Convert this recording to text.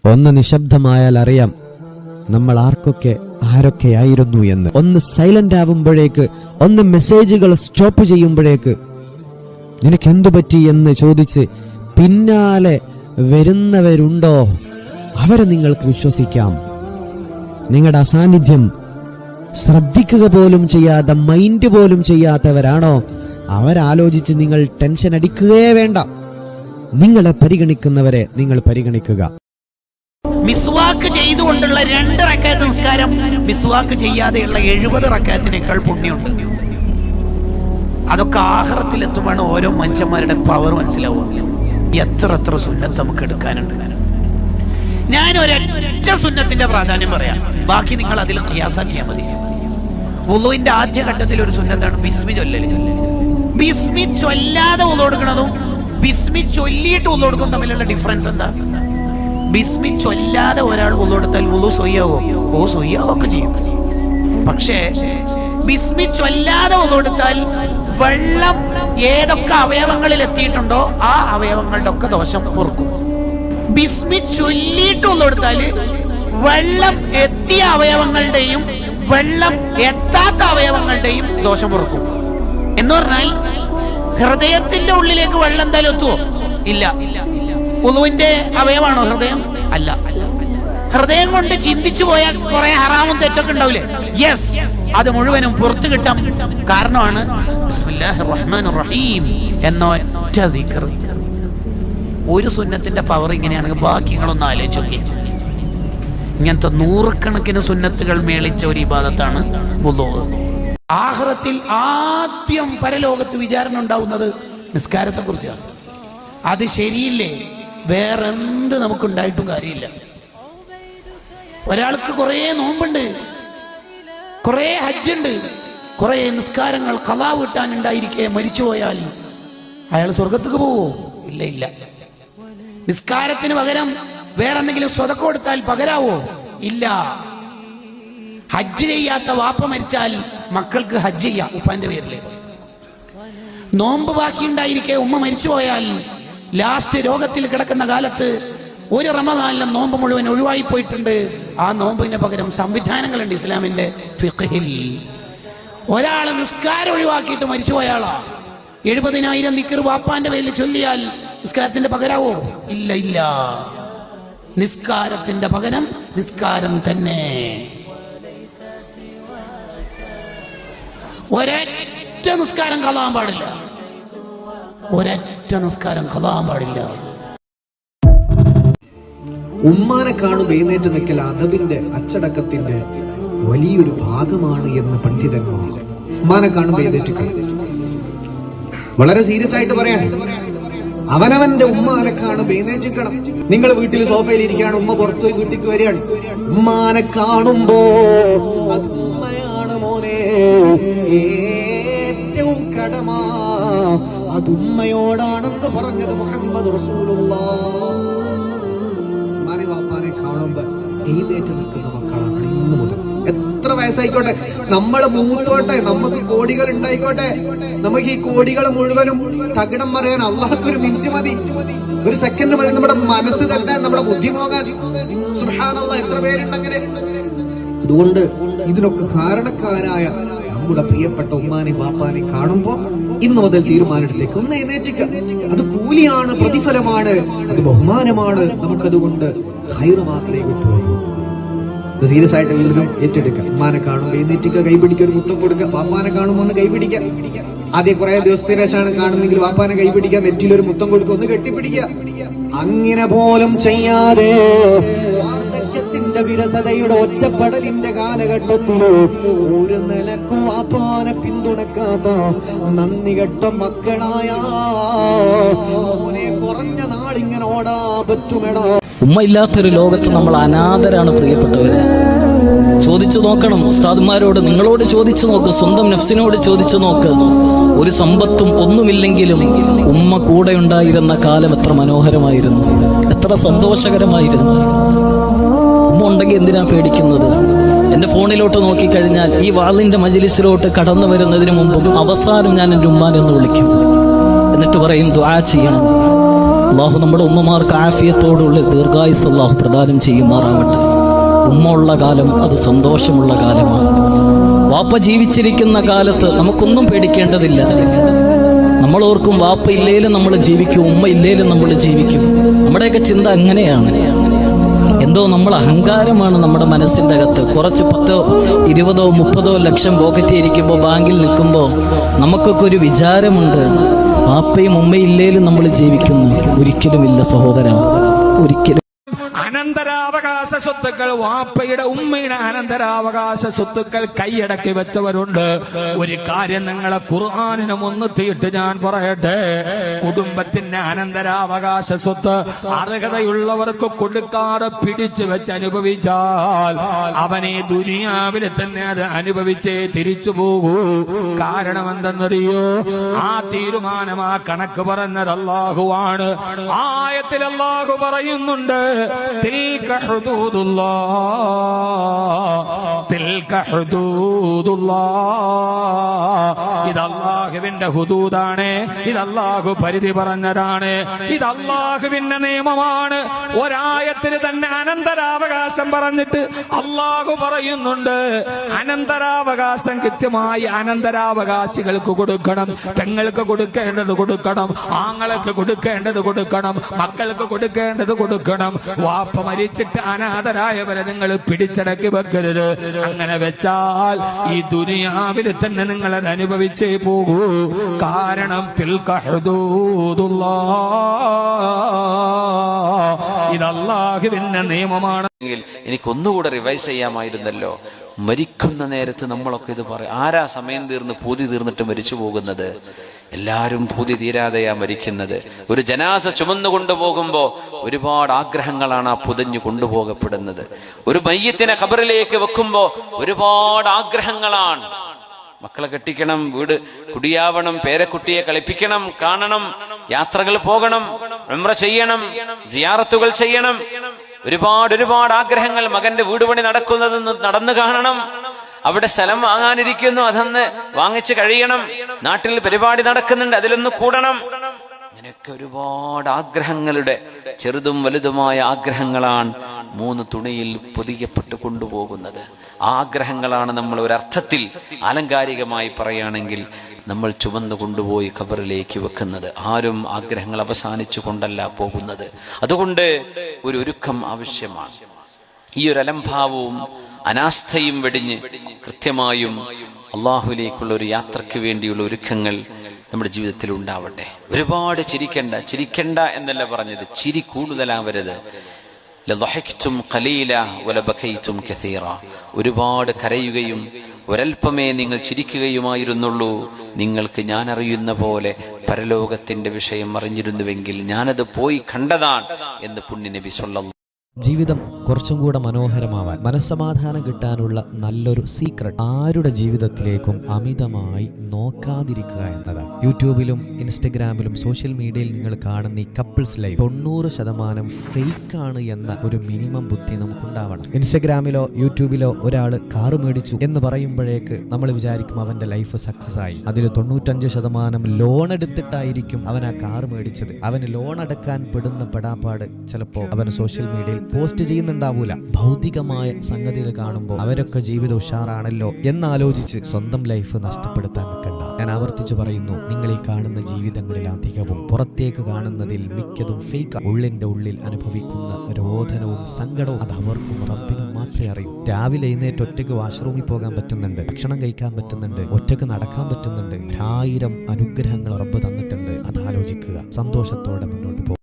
ഒന്ന് നിശബ്ദമായാൽ അറിയാം നമ്മൾ ആരൊക്കെയായിരുന്നു എന്ന്. ഒന്ന് സൈലന്റ് ആവുമ്പോഴേക്ക്, ഒന്ന് മെസ്സേജുകൾ സ്റ്റോപ്പ് ചെയ്യുമ്പോഴേക്ക് നിനക്കെന്തു പറ്റി എന്ന് ചോദിച്ച് പിന്നാലെ വരുന്നവരുണ്ടോ അവരെ നിങ്ങൾക്ക് വിശ്വസിക്കാം. നിങ്ങളുടെ അസാന്നിധ്യം ശ്രദ്ധിക്കുക പോലും ചെയ്യാതെ, മൈൻഡ് പോലും ചെയ്യാത്തവരാണോ അവരാലോചിച്ച് നിങ്ങൾ ടെൻഷൻ അടിക്കുകയേ വേണ്ട. നിങ്ങളെ പരിഗണിക്കുന്നവരെ നിങ്ങൾ പരിഗണിക്കുക. മിസ്വാക്ക് ചെയ്തുകൊണ്ടുള്ള 2 റക്അത്ത് നിസ്കാരം മിസ്വാക്ക് ചെയ്യാതെയുള്ള 70 റക്അത്തിനേക്കാൾ പുണ്യമുണ്ട്. അതൊക്കെ ആഖിറത്തിലെത്തുമ്പോൾ ഓരോ മനുഷ്യന്മാരുടെ പവർ മനസ്സിലാവും. എത്ര സുന്നത്ത് നമുക്ക് എടുക്കാനുണ്ട്. ഞാൻ ഒരൊറ്റ സുന്നത്തിന്റെ പ്രാധാന്യം പറയാം, ബാക്കി നിങ്ങൾ അതിൽ ഖിയാസാക്കിയാൽ മതി. വുളുവിന്റെ ആദ്യഘട്ടത്തിൽ ഒരു സുന്നത്താണ് ബിസ്മി ചൊല്ലൽ. ബിസ്മി ചൊല്ലാതെ വുളു എടുക്കുന്നതും ബിസ്മി ചൊല്ലിയിട്ട് വുളു എടുക്കുന്നതും തമ്മിലുള്ള ഡിഫറൻസ് എന്താ? ബിസ്മി ചൊല്ലാതെ ഒരാൾ വുളു എടുത്താൽ വുളു സൊയ്യാവൊക്കെ ചെയ്യും. പക്ഷേ ബിസ്മി ചൊല്ലാതെ വുളു എടുത്താൽ വെള്ളം ഏതൊക്കെ അവയവങ്ങളിൽ എത്തിയിട്ടുണ്ടോ ആ അവയവങ്ങളുടെ ഒക്കെ ദോഷം പൊറുക്കും. ബിസ്മി ചൊല്ലിയിട്ട് വുളു എടുത്താൽ വെള്ളം എത്തിയ അവയവങ്ങളുടെയും വെള്ളം എത്താത്ത അവയവങ്ങളുടെയും ദോഷം പൊറുക്കും. എന്ന് പറഞ്ഞാൽ ഹൃദയത്തിന്റെ ഉള്ളിലേക്ക് വെള്ളം എന്തായാലും എത്തുവോ? ഇല്ല. വുളുവിന്റെ അവയവാണോ ഹൃദയം? അല്ല. ഹൃദയം കൊണ്ട് ചിന്തിച്ചു പോയാൽ കുറെ ഹറാമും തെറ്റൊക്കെ ഉണ്ടാവില്ലേ? യെസ്, അത് മുഴുവനും പുറത്തു കിട്ടാൻ കാരണമാണ് ബിസ്മില്ലാഹിർ റഹ്മാനിർ റഹീം എന്ന ഒറ്റ ദിക്ർ. ഒരു സുന്നത്തിന്റെ പവർ ഇങ്ങനെയാണെങ്കിൽ ബാക്കി നിങ്ങളൊന്ന് ആലോചിച്ച് നോക്കി. ഇങ്ങനത്തെ 100 കണക്കിന് സുന്നത്തുകൾ മേളിച്ച ഒരു ഇബാദത്താണ് വുളു. ആഖിറത്തിൽ ആദ്യം പരലോകത്ത് വിചാരണ ഉണ്ടാവുന്നത് നിസ്കാരത്തെ കുറിച്ചാണ്. അത് ശരിയില്ലേ വേറെന്ത് നമുക്കുണ്ടായിട്ടും കാര്യമില്ല. ഒരാൾക്ക് കുറേ നോമ്പുണ്ട്, കുറേ ഹജ്ജുണ്ട്, കുറേ നിസ്കാരങ്ങൾ ഖളാ വീട്ടാനുണ്ടായിരിക്കെ മരിച്ചുപോയാൽ അയാൾ സ്വർഗത്തേക്ക് പോവോ? ഇല്ല. നിസ്കാരത്തിന് പകരം വേറെന്തെങ്കിലും സ്വതക്ക കൊടുത്താൽ പകരാവോ? ഇല്ല. ഹജ്ജ് ചെയ്യാത്ത വാപ്പ മരിച്ചാൽ മക്കൾക്ക് ഹജ്ജ് ചെയ്യാം ഉപ്പാന്റെ പേരില്. നോമ്പ് ബാക്കിയുണ്ടായിരിക്കെ ഉമ്മ മരിച്ചുപോയാൽ ലാസ്റ്റ് രോഗത്തിൽ കിടക്കുന്ന കാലത്ത് ഒരു റമദാനിലെ നോമ്പ് മുഴുവൻ ഒഴിവായി പോയിട്ടുണ്ട്. ആ നോമ്പിന് പകരം സംവിധാനങ്ങളുണ്ട് ഇസ്ലാമിന്റെ ഫിഖ്ഹിൽ. ഒരാൾ നിസ്കാരം ഒഴിവാക്കിയിട്ട് മരിച്ചുപോയാളാ 70,000 ദിക്ർ വാപ്പാന്റെ പേരിൽ ചൊല്ലിയാൽ നിസ്കാരത്തിന്റെ പകരാവോ? ഇല്ല. നിസ്കാരത്തിന്റെ പകരം നിസ്കാരം തന്നെ. ഒരൊറ്റ നിസ്കാരം കളയാൻ പാടില്ല. ഒരൊറ്റ നിസ്കാരം കളയാൻ പാടില്ല. ഉമ്മാനെ കാണും എഴുന്നേറ്റ് നിൽക്കൽ അദബിന്റെ അച്ചടക്കത്തിന്റെ വലിയൊരു ഭാഗമാണ് എന്ന് പണ്ഡിതന്മാർ. ഉമ്മാനെ കാണും എഴുന്നേറ്റ് വളരെ സീരിയസ് ആയിട്ട് പറയാണ്. അവനവന്റെ ഉമ്മാനെ കാണും എഴുന്നേറ്റിക്കണം. നിങ്ങൾ വീട്ടിൽ സോഫയിൽ ഇരിക്കുകയാണ്, ഉമ്മ പുറത്തുപോയി വീട്ടിലേക്ക് വരികയാണ്. ഉമ്മാനെ കാണുമ്പോ അത് ഉമ്മയാണ് മോനെ, ഏറ്റവും കടമ അത് ഉമ്മയോടാണെന്ന് പറഞ്ഞത് മുഹമ്മദ് റസൂലുള്ളാഹ്. ഉമ്മാനെ വാപ്പാനെ കാണുമ്പോ എഴുന്നേറ്റ് നിൽക്കുന്ന മക്കളാണ് ഇന്ന് മുതൽ. എത്ര വയസ്സായിക്കോട്ടെ, നമ്മള് മൂത്തോട്ടെ, നമുക്ക് കോടികൾ ഉണ്ടായിക്കോട്ടെ, നമുക്ക് ഈ കോടികൾ മുഴുവനും തകിടം പറയാൻ അള്ളാഹ്ക്കൊരു മിനിറ്റ് മതി, ഒരു സെക്കൻഡ് മതി. നമ്മുടെ മനസ്സ് തന്നെ, നമ്മുടെ ബുദ്ധി പോകാൻ. സുബ്ഹാനല്ലാഹ്, എത്ര പേരുണ്ടങ്ങനെ. അതുകൊണ്ട് ഇതിനൊക്കെ കാരണക്കാരായ നമ്മുടെ പ്രിയപ്പെട്ട ഉമ്മാനെ ബാപ്പാനെ കാണുമ്പോ ഇന്ന് മുതൽ തീരുമാനത്തിലേക്ക് ഒന്ന് എഴുന്നേറ്റിക്ക. അത് കൂലിയാണ്, പ്രതിഫലമാണ്, അത് ബഹുമാനമാണ്. നമുക്കതുകൊണ്ട് ഖൈറ് മാത്രമേ കിട്ടുള്ളൂ. സീരിയസ് ആയിട്ട് എല്ലാവരും ഏറ്റെടുക്കുക. ഉമ്മാനെ കാണുമ്പോൾ എഴുന്നേറ്റിക്ക, കൈപിടിക്കുക, ഒരു മുത്തം കൊടുക്കുക. വാപ്പാനെ കാണുമ്പോൾ ഒന്ന് കൈപിടിക്കുക. ആദ്യം കുറെ ദിവസത്തിന് ശേഷമാണ് കാണുന്നെങ്കിൽ വാപ്പാനെ കൈപിടിക്കുക, നെറ്റിലൊരു മുത്തം കൊടുക്കുക, ഒന്ന് കെട്ടിപ്പിടിക്കുക. അങ്ങനെ പോലും ചെയ്യാതെ വാർദ്ധക്യത്തിന്റെ വിരസതയുടെ ഒറ്റപ്പെടലിന്റെ കാലഘട്ടത്തില് ഒരു നിലക്കും വാപ്പാനെ പിന്തുണക്കാത്ത നന്ദി കെട്ട മക്കളായ മോനെ കുറഞ്ഞ നാളിങ്ങനെ ഓടാ പറ്റുമെടാ. ഉമ്മ ഇല്ലാത്തൊരു ലോകത്ത് നമ്മൾ അനാഥരാണ് പ്രിയപ്പെട്ടവരെ. ചോദിച്ചു നോക്കണം ഉസ്താദുമാരോട്, നിങ്ങളോട് ചോദിച്ചു നോക്ക്, സ്വന്തം നഫ്സിനോട് ചോദിച്ചു നോക്ക്. ഒരു സമ്പത്തും ഒന്നുമില്ലെങ്കിലും ഉമ്മ കൂടെ ഉണ്ടായിരുന്ന കാലം എത്ര മനോഹരമായിരുന്നു, എത്ര സന്തോഷകരമായിരുന്നു. ഉമ്മ ഉണ്ടെങ്കിൽ എന്തിനാ പേടിക്കുന്നത്? എന്റെ ഫോണിലോട്ട് നോക്കിക്കഴിഞ്ഞാൽ ഈ വാളിന്റെ മജ്ലിസിലോട്ട് കടന്നു വരുന്നതിന് മുമ്പും അവസാനം ഞാൻ എൻ്റെ ഉമ്മാനെ ഒന്ന് വിളിക്കും. എന്നിട്ട് പറയും ദുആ ചെയ്യണം. അള്ളാഹു നമ്മുടെ ഉമ്മമാർക്ക് ആഫിയത്തോടുള്ള ദീർഘായുസ് അള്ളാഹു പ്രദാനം ചെയ്യുമാറാവട്ടെ. ഉമ്മ ഉള്ള കാലം അത് സന്തോഷമുള്ള കാലമാണ്. വാപ്പ ജീവിച്ചിരിക്കുന്ന കാലത്ത് നമുക്കൊന്നും പേടിക്കേണ്ടതില്ല. നമ്മൾ ഓർക്കും വാപ്പ ഇല്ലേലും നമ്മൾ ജീവിക്കും, ഉമ്മ ഇല്ലേലും നമ്മൾ ജീവിക്കും. നമ്മുടെയൊക്കെ ചിന്ത അങ്ങനെയാണ്. എന്തോ നമ്മൾ അഹങ്കാരമാണ് നമ്മുടെ മനസ്സിൻ്റെ അകത്ത്. കുറച്ച് 10, 20, 30 ലക്ഷം പോക്കറ്റ് ഇരിക്കുമ്പോൾ, ബാങ്കിൽ നിൽക്കുമ്പോൾ നമുക്കൊക്കെ ഒരു വിചാരമുണ്ട്, വാപ്പയും ഉമ്മയും ഇല്ലേലും നമ്മൾ ജീവിക്കുന്നു. ഒരിക്കലുമില്ല സഹോദര, ഒരിക്കലും. അനന്തരാവകാശ സ്വത്തുക്കൾ, വാപ്പയുടെ ഉമ്മയുടെ അനന്തരാവകാശ സ്വത്തുക്കൾ കൈയടക്കി വെച്ചവരുണ്ട്. ഒരു കാര്യം നിങ്ങളെ ഖുർആനിനെ മുൻനിർത്തിയിട്ട് ഞാൻ പറയട്ടെ, കുടുംബത്തിന്റെ അനന്തരാവകാശ സ്വത്ത് അർഹതയുള്ളവർക്ക് കൊടുക്കാതെ പിടിച്ചു വെച്ച് അനുഭവിച്ചാൽ അവനെ ദുനിയാവിൽ തന്നെ അത് അനുഭവിച്ചേ തിരിച്ചു പോകൂ. കാരണം എന്തെന്നറിയോ? ആ തീരുമാനം, ആ കണക്ക് പറഞ്ഞത് അല്ലാഹുവാണ്. ആയത്തിൽ അല്ലാഹു പറയുന്നുണ്ട്, തിൽക ഹുദൂദുല്ലാഹ്, തിൽക ഹുദൂദുല്ലാഹ്. ഇത് അല്ലാഹുവിന്റെ ഹുദൂദാണ്, ഇത് അല്ലാഹു പരിധി പറഞ്ഞതാണ്, ഇത് അല്ലാഹുവിന്റെ നിയമമാണ്. ഒരായത്തിന് തന്നെ അനന്തരാവകാശം പറഞ്ഞിട്ട് അല്ലാഹു പറയുന്നുണ്ട്, അനന്തരാവകാശം കൃത്യമായി അനന്തരാവകാശികൾക്ക് കൊടുക്കണം. പെങ്ങൾക്ക് കൊടുക്കേണ്ടത് കൊടുക്കണം, ആങ്ങൾക്ക് കൊടുക്കേണ്ടത് കൊടുക്കണം, മക്കൾക്ക് കൊടുക്കേണ്ടത് കൊടുക്കണം. വാപ്പ മരിച്ചിട്ട് അനാഥരായവരെ നിങ്ങൾ പിടിച്ചടക്കി വെക്കരുത്. അങ്ങനെ വെച്ചാൽ ഈ ദുനിയാവിൽ തന്നെ നിങ്ങൾ അത് അനുഭവിച്ചേ പോകൂ. കാരണം തിൽക ഹുദൂദുല്ലാഹ്, ഇത് അല്ലാഹുവിന്റെ നിയമമാണ്. എനിക്കൊന്നുകൂടെ റിവൈസ് ചെയ്യാമായിരുന്നല്ലോ. മരിക്കുന്ന നേരത്ത് നമ്മളൊക്കെ ഇത് പറയും. ആരാ സമയം തീർന്ന് പൂതി തീർന്നിട്ട് മരിച്ചു പോകുന്നത്? എല്ലാവരും പൂതി തീരാതെയാ മരിക്കുന്നത്. ഒരു ജനാസ ചുമന്നു കൊണ്ടുപോകുമ്പോ ഒരുപാട് ആഗ്രഹങ്ങളാണ് ആ പുതഞ്ഞു കൊണ്ടുപോകപ്പെടുന്നത്. ഒരു മയ്യത്തിനെ ഖബറിലേക്ക് വെക്കുമ്പോ ഒരുപാട് ആഗ്രഹങ്ങളാണ്. മക്കളെ കെട്ടിക്കണം, വീട് കുടിയാവണം, പേരക്കുട്ടിയെ കളിപ്പിക്കണം, കാണണം, യാത്രകൾ പോകണം, ഉംറ ചെയ്യണം, സിയാറത്തുകൾ ചെയ്യണം. ഒരുപാട് ആഗ്രഹങ്ങൾ. മകന്റെ വീട് പണി നടക്കുന്നത് നടന്നു കാണണം, അവിടെ സ്ഥലം വാങ്ങാനിരിക്കുന്നു, അതൊന്ന് വാങ്ങിച്ച് കഴിയണം, നാട്ടിൽ പരിപാടി നടക്കുന്നുണ്ട്, അതിലൊന്ന് കൂടണം. ഇങ്ങനെയൊക്കെ ഒരുപാട് ആഗ്രഹങ്ങളുടെ, ചെറുതും വലുതുമായ ആഗ്രഹങ്ങളാണ് 3 തുണിയിൽ പൊതിയപ്പെട്ട് കൊണ്ടുപോകുന്നത്. ആഗ്രഹങ്ങളാണ് നമ്മൾ ഒരർത്ഥത്തിൽ ആലങ്കാരികമായി പറയുകയാണെങ്കിൽ നമ്മൾ ചുമന്നു കൊണ്ടുപോയി ഖബറിലേക്ക് വെക്കുന്നത്. ആരും ആഗ്രഹങ്ങൾ അവസാനിച്ചു കൊണ്ടല്ല പോകുന്നത്. അതുകൊണ്ട് ഒരു ഒരുക്കം ആവശ്യമാണ്. ഈ ഒരു അലംഭാവവും അനാസ്ഥയും വെടിഞ്ഞ് കൃത്യമായും അള്ളാഹുവിലേക്കുള്ള ഒരു യാത്രയ്ക്ക് വേണ്ടിയുള്ള ഒരുക്കങ്ങൾ നമ്മുടെ ജീവിതത്തിൽ ഉണ്ടാവട്ടെ. ഒരുപാട് ചിരിക്കണ്ട എന്നല്ല പറഞ്ഞത്, ചിരി കൂടുതലാവരുത്. ഒരുപാട് കരയുകയും ഒരൽപ്പമേ നിങ്ങൾ ചിരിക്കുകയുമായിരുന്നുള്ളൂ. നിങ്ങൾക്ക് ഞാൻ അറിയുന്ന പോലെ പരലോകത്തിന്റെ വിഷയം അറിഞ്ഞിരുന്നുവെങ്കിൽ ഞാനത് പോയി കണ്ടതാണ് എന്ന് പുണ്യ നബി സ്വല്ലല്ലാഹു. ജീവിതം കുറച്ചും കൂടെ മനോഹരമാവാൻ, മനസ്സമാധാനം കിട്ടാനുള്ള നല്ലൊരു സീക്രട്ട് ആരുടെ ജീവിതത്തിലേക്കും അമിതമായി നോക്കാതിരിക്കുക എന്നതാണ്. യൂട്യൂബിലും ഇൻസ്റ്റഗ്രാമിലും സോഷ്യൽ മീഡിയയിൽ നിങ്ങൾ കാണുന്ന ഈ കപ്പിൾസ് ലൈഫ് 90% ഫേക്കാണ് എന്ന ഒരു മിനിമം ബുദ്ധി നമുക്കുണ്ടാവണം. ഇൻസ്റ്റഗ്രാമിലോ യൂട്യൂബിലോ ഒരാൾ കാറ് മേടിച്ചു എന്ന് പറയുമ്പോഴേക്ക് നമ്മൾ വിചാരിക്കും അവന്റെ ലൈഫ് സക്സസ് ആയി. അതിൽ 95% ലോൺ എടുത്തിട്ടായിരിക്കും അവൻ ആ കാറ് മേടിച്ചത്. അവന് ലോൺ അടക്കാൻ പെടുന്ന പെടാപ്പാട് ചിലപ്പോൾ അവന് സോഷ്യൽ മീഡിയയിൽ പോസ്റ്റ് ചെയ്യുന്നുണ്ടാവൂല. ഭൗതികമായ സംഗതികൾ കാണുമ്പോൾ അവരൊക്കെ ജീവിതം ഉഷാറാണല്ലോ എന്നാലോചിച്ച് സ്വന്തം ലൈഫ് നഷ്ടപ്പെടുത്താൻ നിൽക്കണ്ട. ഞാൻ ആവർത്തിച്ചു പറയുന്നു, നിങ്ങൾ ഈ കാണുന്ന ജീവിതങ്ങളിൽ അധികവും പുറത്തേക്ക് കാണുന്നതിൽ മിക്കതും ഫേക്ക്. ഉള്ളിന്റെ ഉള്ളിൽ അനുഭവിക്കുന്ന രോധനവും സങ്കടവും അത് അവർക്കും റബ്ബിനും മാത്രമേ അറിയൂ. രാവിലെ എഴുന്നേറ്റ് ഒറ്റയ്ക്ക് വാഷ്റൂമിൽ പോകാൻ പറ്റുന്നുണ്ട്, ഭക്ഷണം കഴിക്കാൻ പറ്റുന്നുണ്ട്, ഒറ്റയ്ക്ക് നടക്കാൻ പറ്റുന്നുണ്ട്. 1000 അനുഗ്രഹങ്ങൾ റബ്ബ് തന്നിട്ടുണ്ട്. അത് ആലോചിക്കുക, സന്തോഷത്തോടെ മുന്നോട്ട് പോകും.